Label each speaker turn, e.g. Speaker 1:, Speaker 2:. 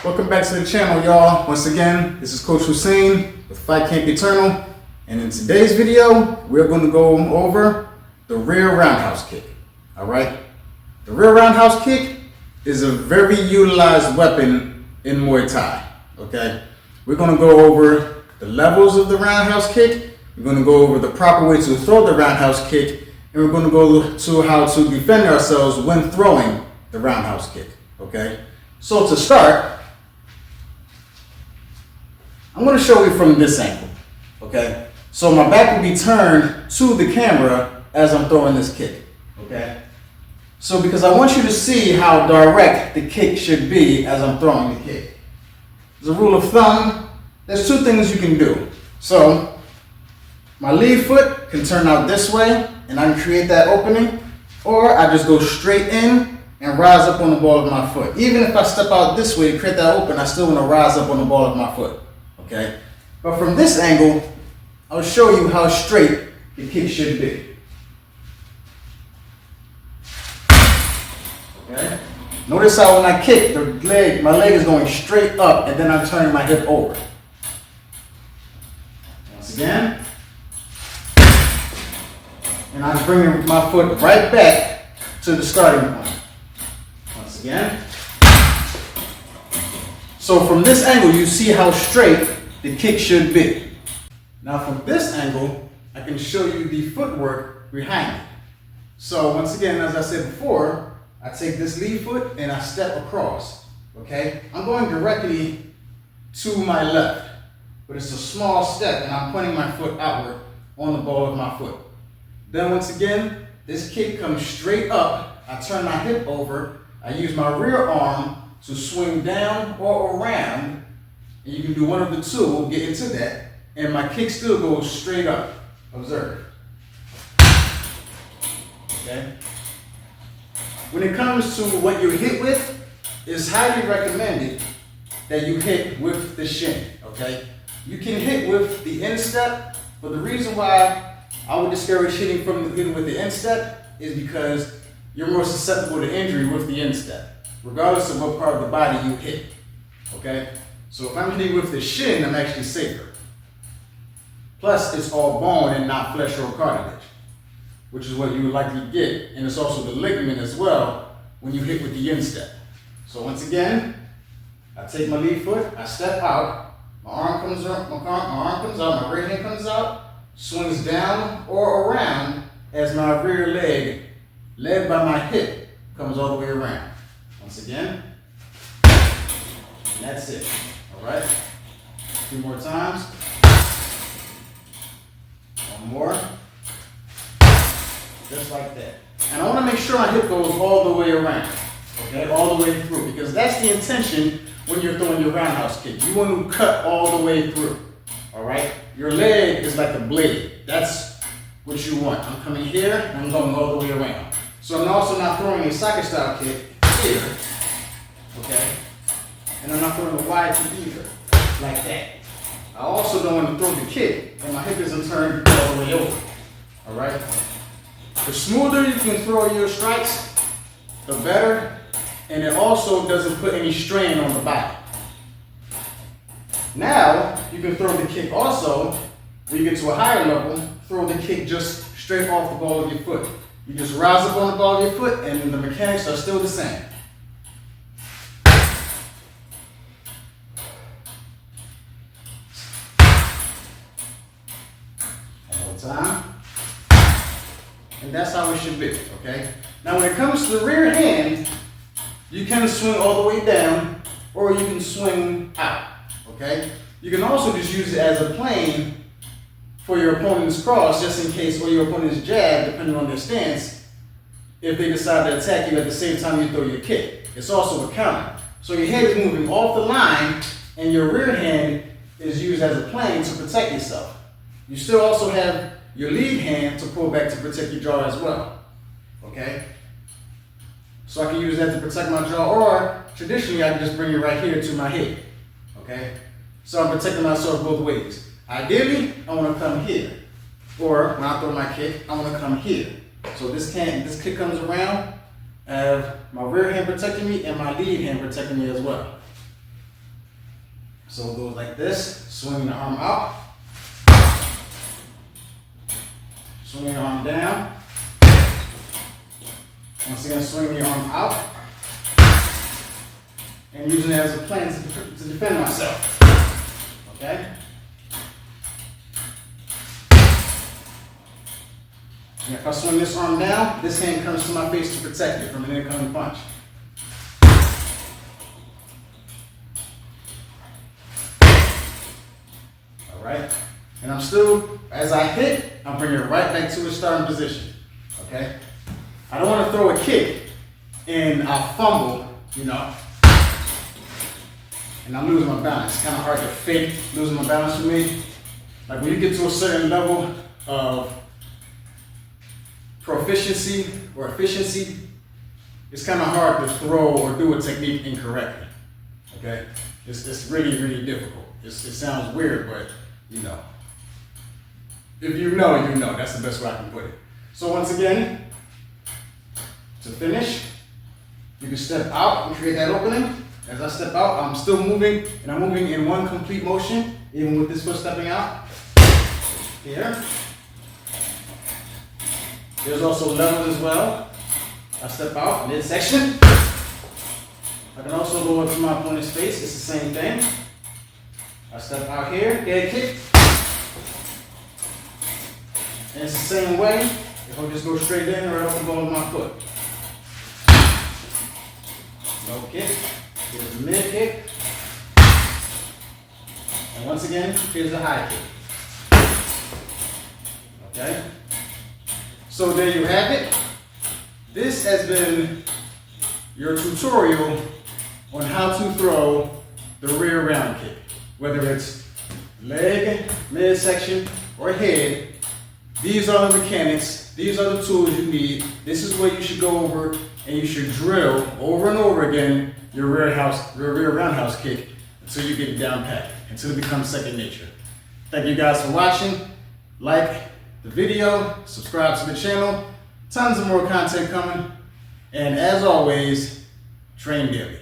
Speaker 1: Welcome back to the channel, y'all. Once again, this is Coach Hussein with Fight Camp Eternal, and in today's video, we're going to go over the rear roundhouse kick. All right, the rear roundhouse kick is a very utilized weapon in Muay Thai. Okay, we're going to go over the levels of the roundhouse kick. We're going to go over the proper way to throw the roundhouse kick, and we're going to go to how to defend ourselves when throwing the roundhouse kick. Okay, so to start, I'm going to show you from this angle. Okay, so my back will be turned to the camera as I'm throwing this kick. Okay, so because I want you to see how direct the kick should be as I'm throwing the kick. As a rule of thumb, there's two things you can do. So my lead foot can turn out this way and I can create that opening, or I just go straight in and rise up on the ball of my foot. Even if I step out this way to create that open, I still want to rise up on the ball of my foot. Okay, but from this angle, I'll show you how straight the kick should be. Okay, notice how when I kick, my leg is going straight up, and then I'm turning my hip over. Once again, and I'm bringing my foot right back to the starting point. Once again. So from this angle, you see how straight the kick should be. Now from this angle, I can show you the footwork behind it. So once again, as I said before, I take this lead foot and I step across. Okay, I'm going directly to my left, but it's a small step and I'm pointing my foot outward on the ball of my foot. Then once again, this kick comes straight up. I turn my hip over. I use my rear arm to swing down or around, and you can do one of the two. We'll get into that. And my kick still goes straight up. Observe. Okay. When it comes to what you hit with, it's highly recommended that you hit with the shin. Okay. You can hit with the instep, but the reason why I would discourage hitting with the instep is because you're more susceptible to injury with the instep, regardless of what part of the body you hit. Okay? So if I'm hitting with the shin, I'm actually safer. Plus, it's all bone and not flesh or cartilage, which is what you would likely get. And it's also the ligament as well when you hit with the instep. So once again, I take my lead foot, I step out, my arm comes out, my rear hand comes out, swings down or around as my rear leg, led by my hip, comes all the way around. Once again, and that's it. All right, a few more times. One more, just like that. And I want to make sure my hip goes all the way around, okay, all the way through, because that's the intention when you're throwing your roundhouse kick. You want to cut all the way through, all right? Your leg is like a blade. That's what you want. I'm coming here, and I'm going all the way around. So I'm also not throwing a soccer style kick here, okay? And I'm not throwing a wide kick either, like that. I also don't want to throw the kick and my hip isn't turned all the way over, all right? The smoother you can throw your strikes, the better, and it also doesn't put any strain on the body. Now, you can throw the kick also, when you get to a higher level, throw the kick just straight off the ball of your foot. You just rise up on the ball of your foot and the mechanics are still the same. One more time. And that's how it should be, okay? Now when it comes to the rear hand, you can swing all the way down or you can swing out, okay? You can also just use it as a plane for your opponent's cross, just in case, or your opponent's jab, depending on their stance, if they decide to attack you at the same time you throw your kick. It's also a counter. So your head is moving off the line, and your rear hand is used as a plane to protect yourself. You still also have your lead hand to pull back to protect your jaw as well, okay? So I can use that to protect my jaw, or traditionally I can just bring it right here to my head, okay? So I'm protecting myself both ways. Ideally, I want to come here, or when I throw my kick, I want to come here. So this kick comes around, I have my rear hand protecting me and my lead hand protecting me as well. So it goes like this, swing the arm out, swing the arm down. Once again, swing the arm out, and using it as a plan to defend myself. Okay? And if I swing this arm down, this hand comes to my face to protect it from an incoming punch. All right? And I'm still, as I hit, I'm bringing it right back to its starting position. Okay? I don't want to throw a kick and I fumble, you know, and I'm losing my balance. It's kind of hard to fake losing my balance for me. Like when you get to a certain level of proficiency or efficiency, it's kind of hard to throw or do a technique incorrectly. Okay? It's really, really difficult. It sounds weird, but you know. If you know, you know. That's the best way I can put it. So once again, to finish, you can step out and create that opening. As I step out, I'm still moving, and I'm moving in one complete motion, even with this foot stepping out. Here. There's also level as well. I step out, midsection. I can also go up to my opponent's face. It's the same thing. I step out here, head kick. And it's the same way. If I just go straight in right off the ball of my foot. No kick. Here's the mid kick. And once again, here's the high kick. Okay? So there you have it. This has been your tutorial on how to throw the rear round kick. Whether it's leg, midsection, or head, these are the mechanics. These are the tools you need. This is what you should go over, and you should drill over and over again your rear roundhouse kick until you get it down pat, until it becomes second nature. Thank you guys for watching. Like the video, subscribe to the channel. Tons of more content coming. And as always, train daily.